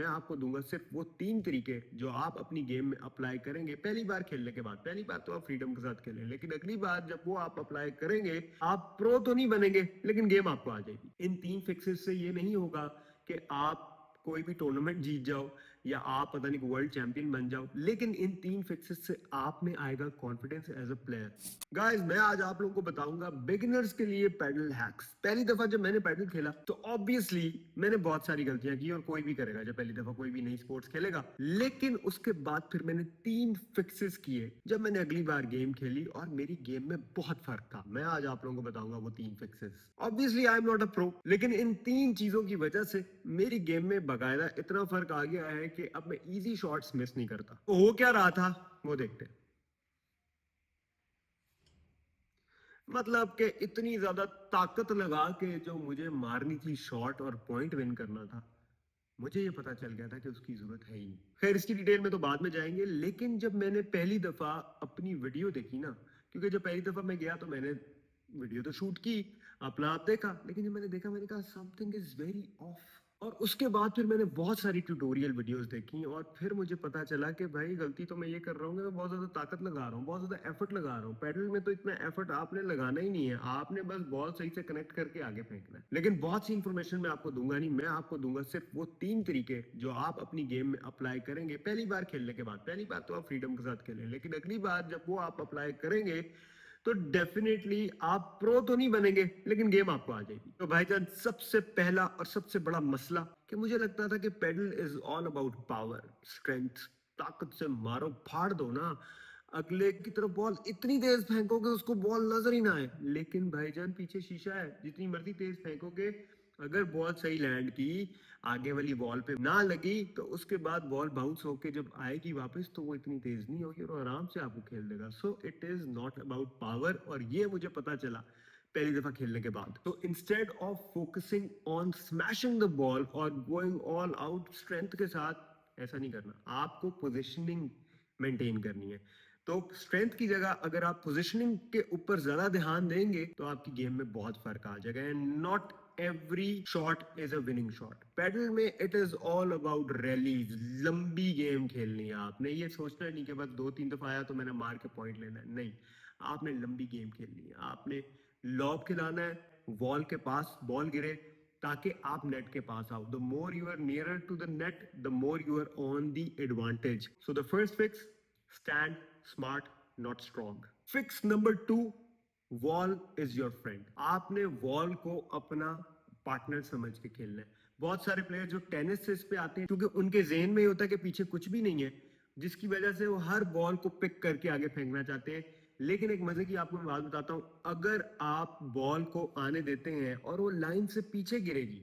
मैं आपको दूंगा सिर्फ वो 3 तरीके जो आप अपनी गेम में अप्लाई करेंगे पहली बार खेलने के बाद। पहली बार तो आप फ्रीडम के साथ खेलें, लेकिन अगली बार जब वो आप अप्लाई करेंगे, आप प्रो तो नहीं बनेंगे लेकिन गेम आपको आ जाएगी। इन 3 फिक्सेस से ये नहीं होगा कि आप कोई भी टूर्नामेंट जीत जाओ या आप पता नहीं वर्ल्ड चैंपियन बन जाओ, लेकिन इन 3 फिक्सेस से आप में आएगा confidence as a player. Guys, मैं आज आप लोगों को बताऊंगा बिगिनर्स के लिए पैडल हैक्स। पहली दफा जब मैंने पैडल खेला तो ऑब्वियसली मैंने बहुत सारी गलतियां की, और कोई भी करेगा जब पहली दफा कोई भी नई स्पोर्ट्स खेलेगा। लेकिन उसके बाद फिर मैंने 3 फिक्सेस किए जब मैंने अगली बार गेम खेली, और मेरी गेम में बहुत फर्क था। मैं आज आप लोगों को बताऊंगा वो 3 fixes. Obviously I am not a pro, लेकिन इन 3 चीजों की वजह से मेरी गेम में बाकायदा इतना फर्क आ गया है कि अब मैं इजी शॉट्स मिस नहीं करता। तो हो क्या रहा था वो देखते हैं। मतलब कि इतनी ज्यादा ताकत लगा के जो मुझे मारनी थी शॉट और पॉइंट विन करना था, मुझे ये पता चल गया था कि उसकी जरूरत है ही नहीं। खैर, इसकी डिटेल में तो बाद में जाएंगे, लेकिन जब मैंने पहली दफा अपनी वीडियो देखी ना, क्योंकि जब पहली दफा मैं गया तो मैंने वीडियो तो शूट की, अपना आप देखा, लेकिन जब मैंने देखा मैंने कहा समथिंग इज वेरी ऑफ। और उसके बाद फिर मैंने बहुत सारी ट्यूटोरियल वीडियोस देखी, और फिर मुझे पता चला कि भाई गलती तो मैं ये कर रहा हूँ कि मैं बहुत ज्यादा ताकत लगा रहा हूँ, बहुत ज्यादा एफर्ट लगा रहा हूँ। पैडल में तो इतना एफर्ट आपने लगाना ही नहीं है, आपने बस बॉल सही से कनेक्ट करके आगे फेंकना है। लेकिन बहुत सी इंफॉर्मेशन मैं आपको दूंगा नहीं, मैं आपको दूंगा सिर्फ वो 3 तरीके जो आप अपनी गेम में अप्लाई करेंगे पहली बार खेलने के बाद। पहली बार तो आप फ्रीडम के साथ खेलें, लेकिन अगली बार जब वो आप अप्लाई करेंगे तो डेफिनेटली आप प्रो तो नहीं बनेंगे लेकिन गेम आपको आ जाएगी। तो भाईजान, सबसे पहला और सबसे बड़ा मसला कि मुझे लगता था कि pedal is all about power, strength, ताकत से मारो फाड़ दो ना, अगले की तरफ बॉल इतनी तेज फेंकोगे उसको बॉल नजर ही ना आए। लेकिन भाईजान, पीछे शीशा है, जितनी मर्जी तेज फेंकोगे, अगर बॉल सही लैंड की, आगे वाली बॉल पे ना लगी, तो उसके बाद बॉल बाउंस होके जब आएगी वापस तो वो इतनी तेज नहीं होगी और आराम से आपको खेल देगा। So it is not about power, और ये मुझे पता चला पहली दफा खेलने के बाद। तो instead of focusing on smashing the ball और गोइंग ऑल आउट स्ट्रेंथ के साथ, ऐसा नहीं करना। आपको पोजिशनिंग मेंटेन करनी है। तो स्ट्रेंथ की जगह अगर आप पोजिशनिंग के ऊपर ज्यादा ध्यान देंगे तो आपकी गेम में बहुत फर्क आ जाएगा। And not every shot is a winning shot. Padel में it is all about rallies, लंबी गेम खेलनी है आपने। ये सोचना नहीं कि बस 2-3 दफा आया तो मैंने मार के पॉइंट लेना है, नहीं। आपने लंबी गेम खेलनी है, आपने लॉब खिलाना है, वॉल के पास बॉल गिरे ताकि आप नेट के पास आओ। The more you are nearer to the net, the more you are on the advantage. So the first fix, stand smart not strong. Fix number 2, wall is your friend. आपने wall को अपना partner समझ के खेलना है। बहुत सारे player जो टेनिस से इस पे आते हैं, क्योंकि उनके जेहन में होता है कि पीछे कुछ भी नहीं है, जिसकी वजह से वो हर बॉल को पिक करके आगे फेंकना चाहते हैं। लेकिन एक मजे की आपको मैं बात बताता हूं, अगर आप बॉल को आने देते हैं और वो लाइन से पीछे गिरेगी,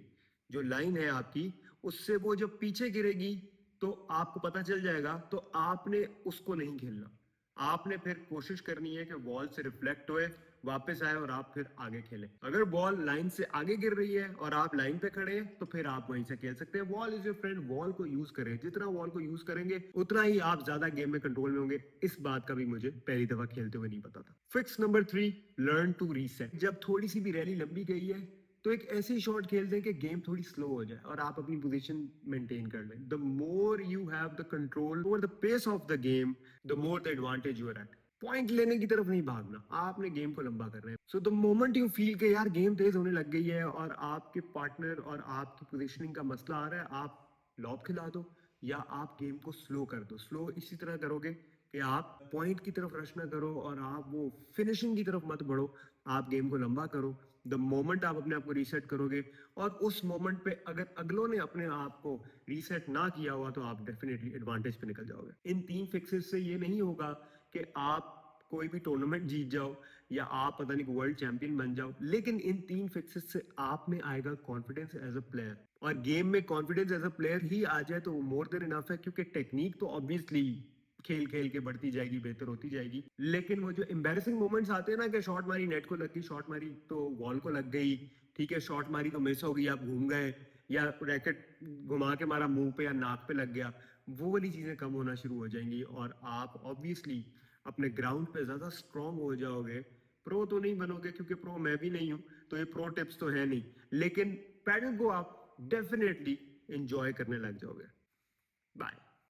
जो लाइन है आपकी, उससे वो जब पीछे गिरेगी तो आपको पता चल जाएगा, तो आपने उसको नहीं खेलना। आपने फिर कोशिश करनी है कि बॉल से रिफ्लेक्ट होए, वापस आए और आप फिर आगे खेलें। अगर बॉल लाइन से आगे गिर रही है और आप लाइन पे खड़े हैं तो फिर आप वहीं से खेल सकते हैं। Wall is your friend. Wall को यूज करें, जितना वॉल को यूज करेंगे उतना ही आप ज्यादा गेम में कंट्रोल में होंगे। इस बात का भी मुझे पहली दफा खेलते हुए नहीं पता था। Fix number 3, learn to reset. जब थोड़ी सी भी रैली लंबी गई है तो एक ऐसी शॉट खेल दें कि गेम थोड़ी स्लो हो जाए और आप अपनी पोजीशन मेंटेन कर लें। The more you have the control over the pace of the game, the more the advantage you are at. Point लेने की तरफ नहीं भागना, आपने गेम को लंबा कर रहे हैं। So the moment you feel के यार गेम तेज होने लग गई है और आपके पार्टनर और आपकी पोजीशनिंग का मसला आ रहा है, आप लॉब खिला दो या आप गेम को स्लो कर दो। स्लो इसी तरह करोगे कि आप पॉइंट की तरफ रश ना करो और आप वो फिनिशिंग की तरफ मत बढ़ो, आप गेम को लंबा करो। द मोमेंट आप अपने आप को रीसेट करोगे, और उस मोमेंट पे अगर अगलों ने अपने आप को रीसेट ना किया हुआ तो आप डेफिनेटली एडवांटेज पे निकल जाओगे। इन 3 फिक्सेस से ये नहीं होगा कि आप कोई भी टूर्नामेंट जीत जाओ या आप पता नहीं वर्ल्ड चैंपियन बन जाओ, लेकिन इन 3 फिक्सेस से आप में आएगा कॉन्फिडेंस एज अ प्लेयर। और गेम में कॉन्फिडेंस एज अ प्लेयर ही आ जाए तो मोर देन इनफ है, क्योंकि टेक्निक तो ऑब्वियसली खेल खेल के बढ़ती जाएगी, बेहतर होती जाएगी। लेकिन वो जो एम्बैरेसिंग मोमेंट्स आते हैं ना कि शॉट मारी नेट को लग गई, शॉट मारी तो वॉल को लग गई, ठीक है, शॉट मारी तो मिस हो गई, आप घूम गए, या रैकेट घुमा के मारा मुंह पे या नाक पे लग गया, वो वाली चीजें कम होना शुरू हो जाएंगी और आप ऑब्वियसली अपने ग्राउंड पे ज्यादा स्ट्रांग हो जाओगे। प्रो तो नहीं बनोगे, क्योंकि प्रो मैं भी नहीं हूं, तो ये प्रो टिप्स तो है नहीं, लेकिन पैडल को आप डेफिनेटली एंजॉय करने लग जाओगे।